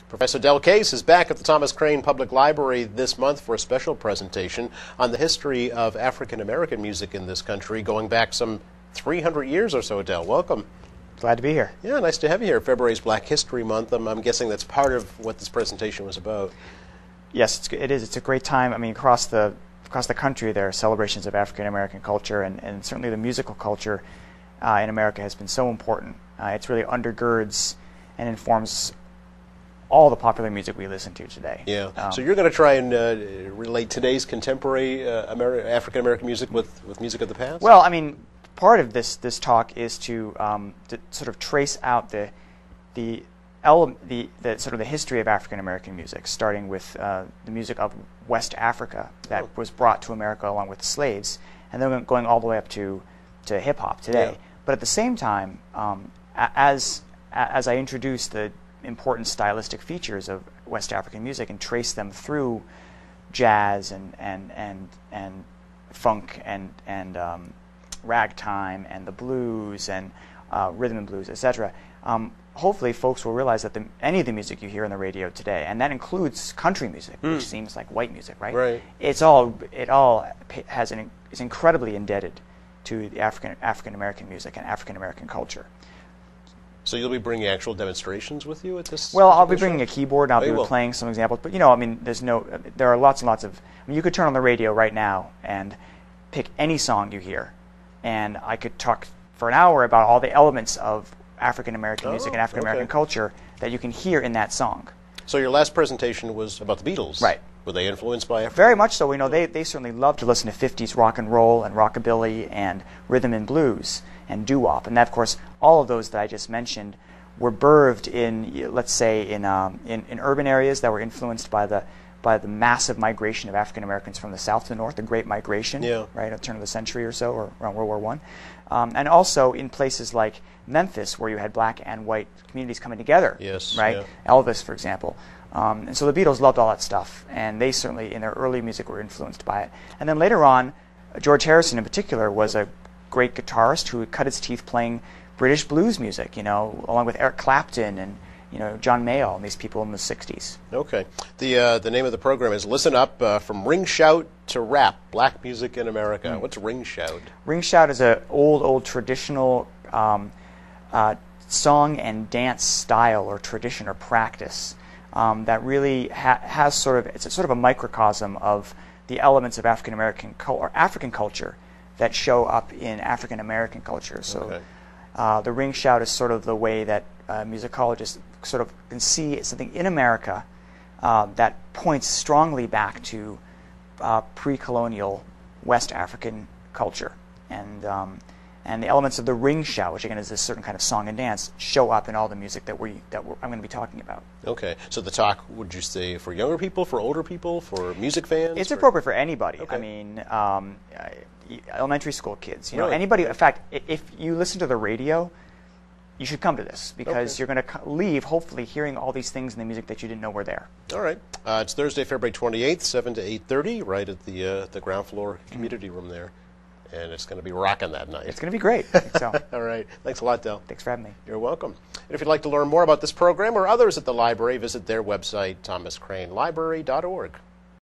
Professor Del Case is back at the Thomas Crane Public Library this month for a special presentation on the history of African American music in this country, going back some 300 years or so. Del, welcome. Glad to be here. Yeah, nice to have you here. February's Black History Month. I'm guessing that's part of what this presentation was about. Yes, it is. It's a great time. I mean, across the country, there are celebrations of African American culture, and certainly the musical culture in America has been so important. It really undergirds and informs all the popular music we listen to today. Yeah. So you're going to try and relate today's contemporary African American music with music of the past? Well, I mean, part of this talk is to sort of trace out the sort of the history of African American music, starting with the music of West Africa that was brought to America along with the slaves, and then going all the way up to hip hop today. Yeah. But at the same time, as I introduce the important stylistic features of West African music and trace them through jazz and funk and ragtime and the blues and rhythm and blues, etc. Hopefully folks will realize that any of the music you hear on the radio today, and that includes country music, which seems like white music, right? Right. It all is incredibly indebted to the African American music and African American culture. So you'll be bringing actual demonstrations with you at this? Well, I'll be bringing a keyboard, and I'll be will. playing some examples. But, I mean, there are lots and lots of... I mean, you could turn on the radio right now and pick any song you hear, and I could talk for an hour about all the elements of African American music and African American culture that you can hear in that song. So your last presentation was about the Beatles. Right. Were they influenced by African? Very much so. They certainly loved to listen to 50s rock and roll and rockabilly and rhythm and blues and doo-wop. And that, of course, all of those that I just mentioned were birthed in, let's say, in urban areas that were influenced by the massive migration of African Americans from the South to the North, the Great Migration, right, at the turn of the century or so, or around World War I. And also in places like Memphis, where you had black and white communities coming together, right? Yeah. Elvis, for example. And so the Beatles loved all that stuff, and they certainly, in their early music, were influenced by it. And then later on, George Harrison in particular was a great guitarist who cut his teeth playing British blues music, along with Eric Clapton and John Mayall and these people in the 60s. Okay. The name of the program is Listen Up, From Ring Shout to Rap, Black Music in America. What's ring shout? Ring shout is an old traditional song and dance style or tradition or practice that really has it's sort of a microcosm of the elements of African American or African culture that show up in African American culture. So the ring shout is sort of the way that musicologists sort of can see something in America that points strongly back to pre-colonial West African culture. And the elements of the ring shout, which again is this certain kind of song and dance, show up in all the music that I'm going to be talking about. Okay. So the talk, would you say, for younger people, for older people, for music fans? It's appropriate for anybody. Okay. I mean, elementary school kids. Really? Anybody. In fact, if you listen to the radio, you should come to this because you're going to leave hopefully hearing all these things in the music that you didn't know were there. All right. It's Thursday, February 28th, 7 to 8:30, right at the ground floor community room there. And it's going to be rocking that night. It's going to be great. I think so. All right. Thanks a lot, Del. Thanks for having me. You're welcome. And if you'd like to learn more about this program or others at the library, visit their website, thomascranelibrary.org.